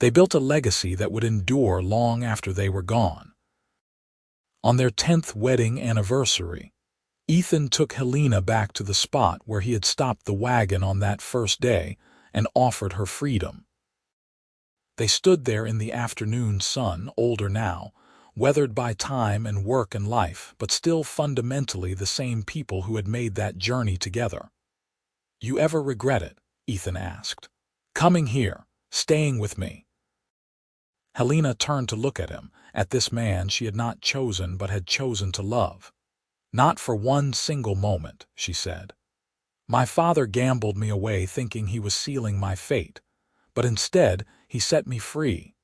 They built a legacy that would endure long after they were gone. On their 10th wedding anniversary, Ethan took Helena back to the spot where he had stopped the wagon on that first day and offered her freedom. They stood there in the afternoon sun, older now, weathered by time and work and life, but still fundamentally the same people who had made that journey together. "You ever regret it?" Ethan asked. "Coming here, staying with me?" Helena turned to look at him, at this man she had not chosen but had chosen to love. "Not for one single moment," she said. "My father gambled me away thinking he was sealing my fate, but instead he set me free.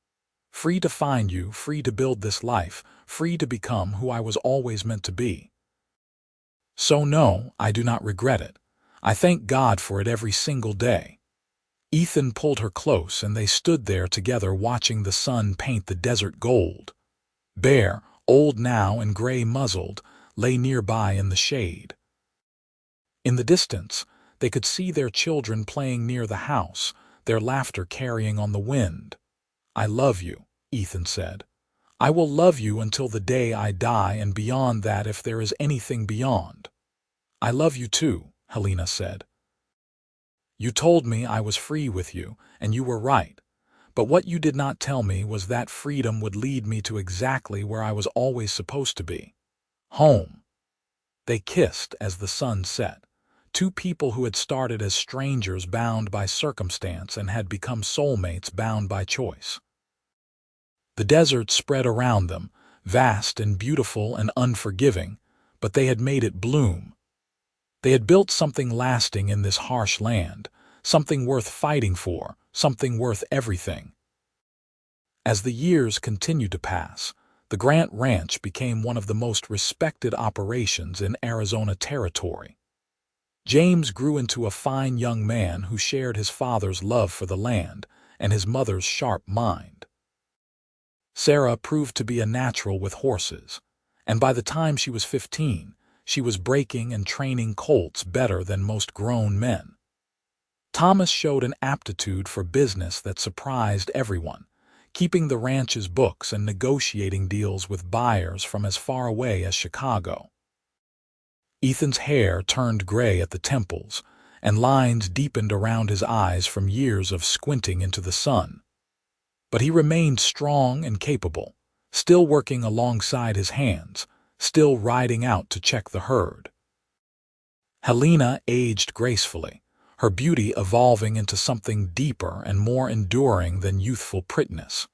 Free to find you, free to build this life, free to become who I was always meant to be. So no, I do not regret it. I thank God for it every single day." Ethan pulled her close and they stood there together watching the sun paint the desert gold. Bear, old now and gray-muzzled, lay nearby in the shade. In the distance, they could see their children playing near the house, their laughter carrying on the wind. "I love you," Ethan said. "I will love you until the day I die and beyond that if there is anything beyond." "I love you too," Helena said. You told me I was free with you, and you were right. But what you did not tell me was that freedom would lead me to exactly where I was always supposed to be. Home." They kissed as the sun set. Two people who had started as strangers bound by circumstance and had become soulmates bound by choice. The desert spread around them, vast and beautiful and unforgiving, but they had made it bloom. They had built something lasting in this harsh land, something worth fighting for, something worth everything. As the years continued to pass, the Grant Ranch became one of the most respected operations in Arizona territory. James grew into a fine young man who shared his father's love for the land and his mother's sharp mind. Sarah proved to be a natural with horses, and by the time she was 15, she was breaking and training colts better than most grown men. Thomas showed an aptitude for business that surprised everyone, keeping the ranch's books and negotiating deals with buyers from as far away as Chicago. Ethan's hair turned gray at the temples, and lines deepened around his eyes from years of squinting into the sun. But he remained strong and capable, still working alongside his hands, still riding out to check the herd. Helena aged gracefully, her beauty evolving into something deeper and more enduring than youthful prettiness.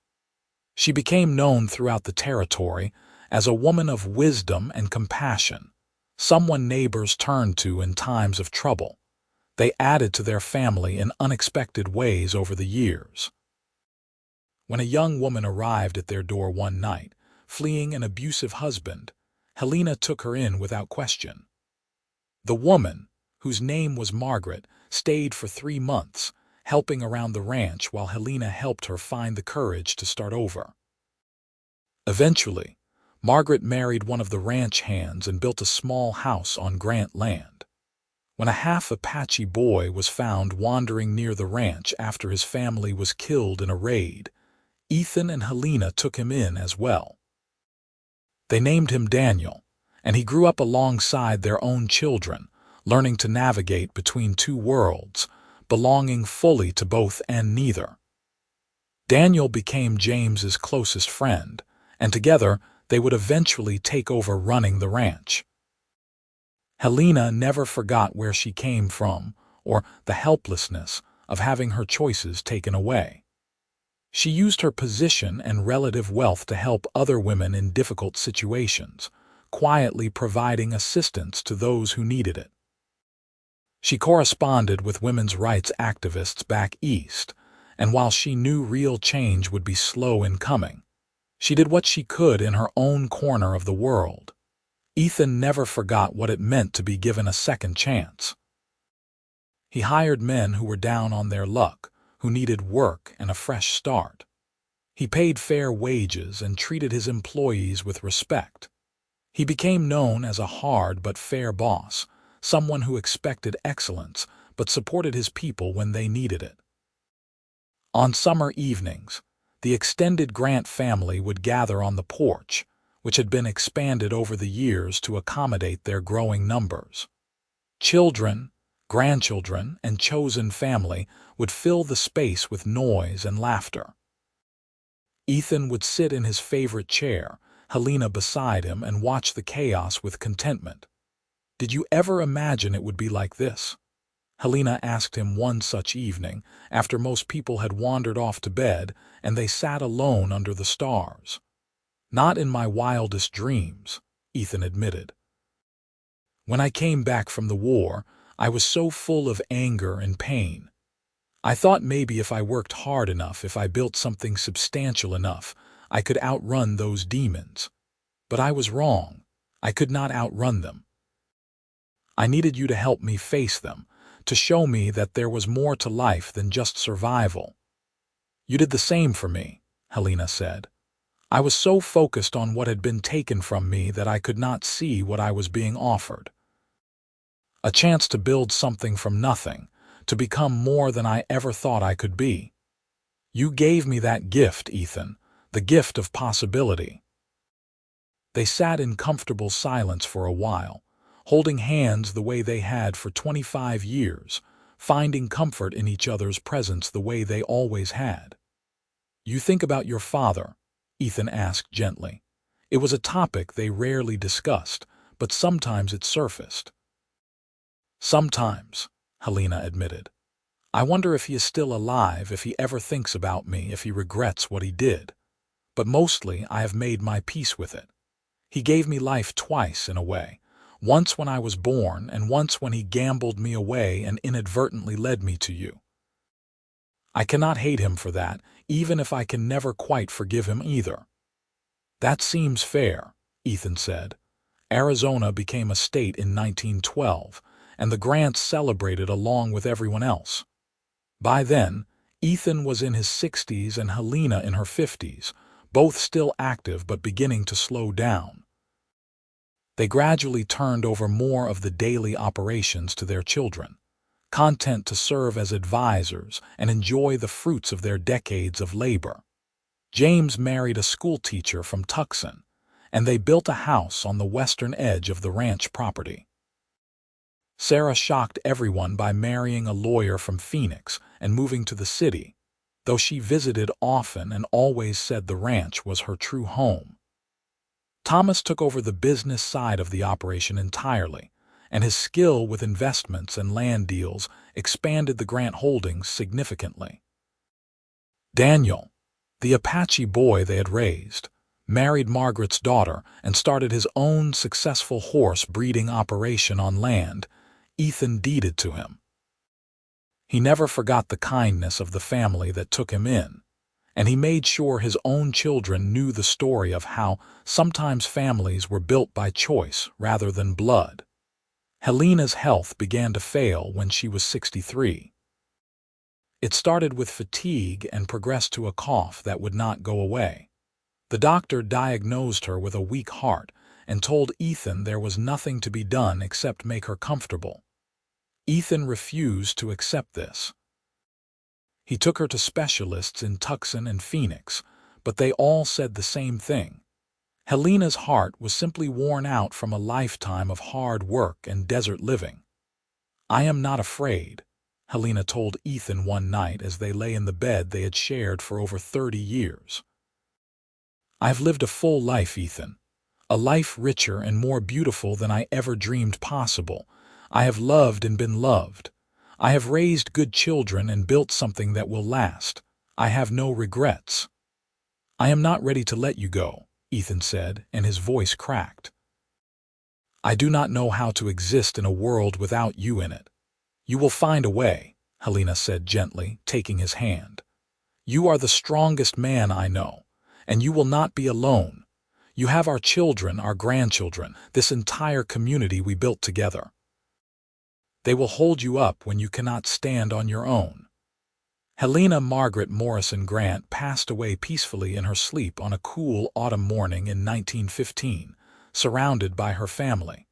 She became known throughout the territory as a woman of wisdom and compassion, someone neighbors turned to in times of trouble. They added to their family in unexpected ways over the years. When a young woman arrived at their door one night, fleeing an abusive husband, Helena took her in without question. The woman, whose name was Margaret, stayed for 3 months, helping around the ranch while Helena helped her find the courage to start over. Eventually, Margaret married one of the ranch hands and built a small house on Grant land. When a half-Apache boy was found wandering near the ranch after his family was killed in a raid, Ethan and Helena took him in as well. They named him Daniel, and he grew up alongside their own children, learning to navigate between two worlds, belonging fully to both and neither. Daniel became James's closest friend, and together they would eventually take over running the ranch. Helena never forgot where she came from or the helplessness of having her choices taken away. She used her position and relative wealth to help other women in difficult situations, quietly providing assistance to those who needed it. She corresponded with women's rights activists back east, and while she knew real change would be slow in coming, she did what she could in her own corner of the world. Ethan never forgot what it meant to be given a second chance. He hired men who were down on their luck, who needed work and a fresh start. He paid fair wages and treated his employees with respect. He became known as a hard but fair boss, someone who expected excellence but supported his people when they needed it. On summer evenings, the extended Grant family would gather on the porch, which had been expanded over the years to accommodate their growing numbers. Children, grandchildren, and chosen family would fill the space with noise and laughter. Ethan would sit in his favorite chair, Helena beside him, and watch the chaos with contentment. "Did you ever imagine it would be like this?" Helena asked him one such evening, after most people had wandered off to bed and they sat alone under the stars. "Not in my wildest dreams," Ethan admitted. "When I came back from the war, I was so full of anger and pain. I thought maybe if I worked hard enough, if I built something substantial enough, I could outrun those demons. But I was wrong. I could not outrun them. I needed you to help me face them, to show me that there was more to life than just survival." "You did the same for me," Helena said. "I was so focused on what had been taken from me that I could not see what I was being offered. A chance to build something from nothing, to become more than I ever thought I could be. You gave me that gift, Ethan, the gift of possibility." They sat in comfortable silence for a while, holding hands the way they had for 25 years, finding comfort in each other's presence the way they always had. "You think about your father?" Ethan asked gently. It was a topic they rarely discussed, but sometimes it surfaced. "Sometimes," Helena admitted. "I wonder if he is still alive, if he ever thinks about me, if he regrets what he did. But mostly I have made my peace with it. He gave me life twice, in a way. Once when I was born, and once when he gambled me away and inadvertently led me to you. I cannot hate him for that, even if I can never quite forgive him either." "That seems fair," Ethan said. "Arizona became a state in 1912, and the Grants celebrated along with everyone else. By then, Ethan was in his 60s and Helena in her 50s, both still active but beginning to slow down. They gradually turned over more of the daily operations to their children, content to serve as advisors and enjoy the fruits of their decades of labor. James married a schoolteacher from Tucson, and they built a house on the western edge of the ranch property. Sarah shocked everyone by marrying a lawyer from Phoenix and moving to the city, though she visited often and always said the ranch was her true home. Thomas took over the business side of the operation entirely, and his skill with investments and land deals expanded the Grant holdings significantly. Daniel, the Apache boy they had raised, married Margaret's daughter and started his own successful horse breeding operation on land Ethan deeded to him. He never forgot the kindness of the family that took him in, and he made sure his own children knew the story of how sometimes families were built by choice rather than blood. Helena's health began to fail when she was 63. It started with fatigue and progressed to a cough that would not go away. The doctor diagnosed her with a weak heart and told Ethan there was nothing to be done except make her comfortable. Ethan refused to accept this. He took her to specialists in Tucson and Phoenix, but they all said the same thing. Helena's heart was simply worn out from a lifetime of hard work and desert living. "I am not afraid," Helena told Ethan one night as they lay in the bed they had shared for over 30 years. "I've lived a full life, Ethan. A life richer and more beautiful than I ever dreamed possible. I have loved and been loved. I have raised good children and built something that will last. I have no regrets." "I am not ready to let you go," Ethan said, and his voice cracked. "I do not know how to exist in a world without you in it." "You will find a way," Helena said gently, taking his hand. "You are the strongest man I know, and you will not be alone. You have our children, our grandchildren, this entire community we built together. They will hold you up when you cannot stand on your own." Helena Margaret Morrison Grant passed away peacefully in her sleep on a cool autumn morning in 1915, surrounded by her family.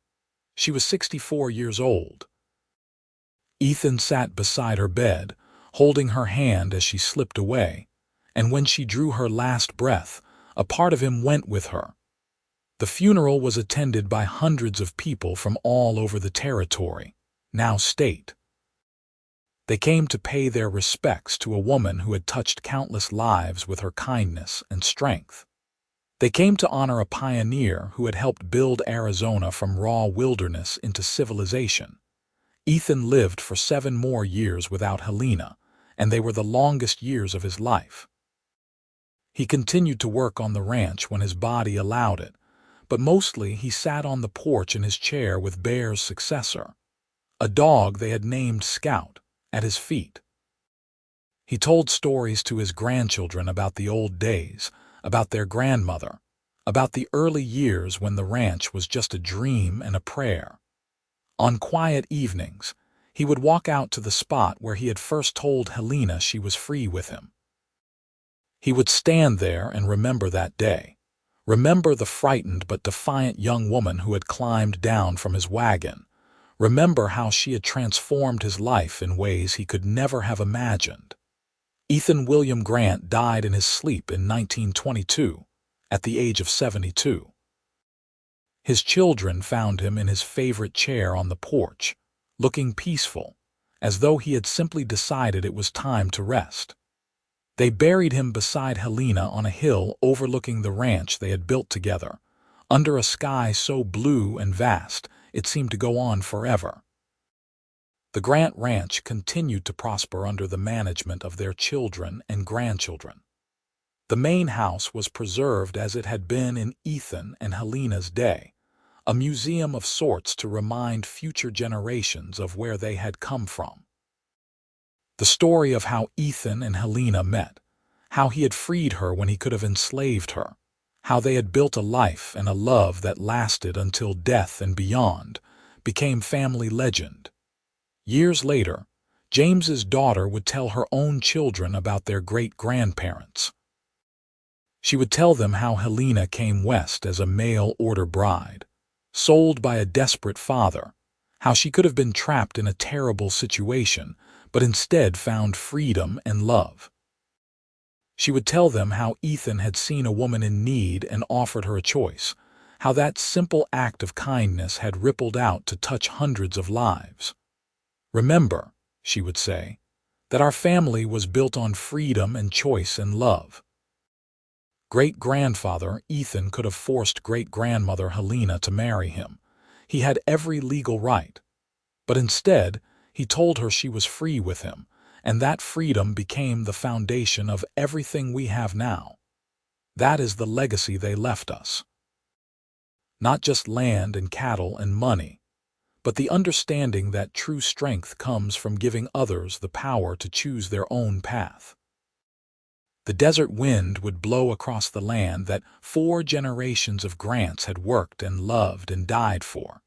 She was 64 years old. Ethan sat beside her bed, holding her hand as she slipped away, and when she drew her last breath, a part of him went with her. The funeral was attended by hundreds of people from all over the territory, now state. They came to pay their respects to a woman who had touched countless lives with her kindness and strength. They came to honor a pioneer who had helped build Arizona from raw wilderness into civilization. Ethan lived for 7 more years without Helena, and they were the longest years of his life. He continued to work on the ranch when his body allowed it, but mostly he sat on the porch in his chair with Bear's successor, a dog they had named Scout, at his feet. He told stories to his grandchildren about the old days, about their grandmother, about the early years when the ranch was just a dream and a prayer. On quiet evenings, he would walk out to the spot where he had first told Helena she was free with him. He would stand there and remember that day, remember the frightened but defiant young woman who had climbed down from his wagon, remember how she had transformed his life in ways he could never have imagined. Ethan William Grant died in his sleep in 1922, at the age of 72. His children found him in his favorite chair on the porch, looking peaceful, as though he had simply decided it was time to rest. They buried him beside Helena on a hill overlooking the ranch they had built together, under a sky so blue and vast it seemed to go on forever. The Grant Ranch continued to prosper under the management of their children and grandchildren. The main house was preserved as it had been in Ethan and Helena's day, a museum of sorts to remind future generations of where they had come from. The story of how Ethan and Helena met, how he had freed her when he could have enslaved her, how they had built a life and a love that lasted until death and beyond, became family legend. Years later, James's daughter would tell her own children about their great-grandparents. She would tell them how Helena came west as a mail-order bride, sold by a desperate father, how she could have been trapped in a terrible situation, but instead found freedom and love. She would tell them how Ethan had seen a woman in need and offered her a choice, how that simple act of kindness had rippled out to touch hundreds of lives. "Remember," she would say, "that our family was built on freedom and choice and love." Great-grandfather Ethan could have forced great-grandmother Helena to marry him. He had every legal right. But instead, he told her she was free with him, and that freedom became the foundation of everything we have now. That is the legacy they left us. Not just land and cattle and money, but the understanding that true strength comes from giving others the power to choose their own path. The desert wind would blow across the land that 4 generations of Grants had worked and loved and died for,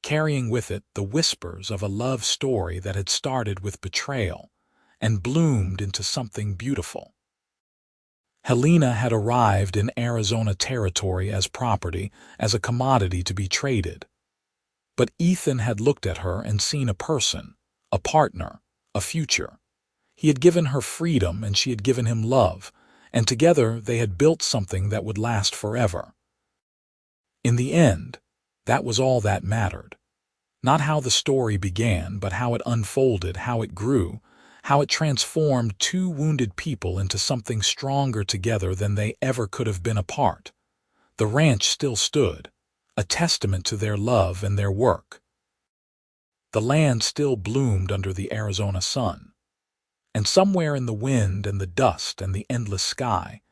carrying with it the whispers of a love story that had started with betrayal and bloomed into something beautiful. Helena had arrived in Arizona territory as property, as a commodity to be traded. But Ethan had looked at her and seen a person, a partner, a future. He had given her freedom and she had given him love, and together they had built something that would last forever. In the end, that was all that mattered. Not how the story began, but how it unfolded, how it grew, how it transformed 2 wounded people into something stronger together than they ever could have been apart. The ranch still stood, a testament to their love and their work. The land still bloomed under the Arizona sun. And somewhere in the wind and the dust and the endless sky,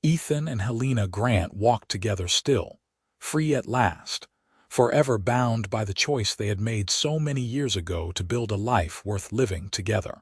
Ethan and Helena Grant walked together still, free at last, forever bound by the choice they had made so many years ago to build a life worth living together.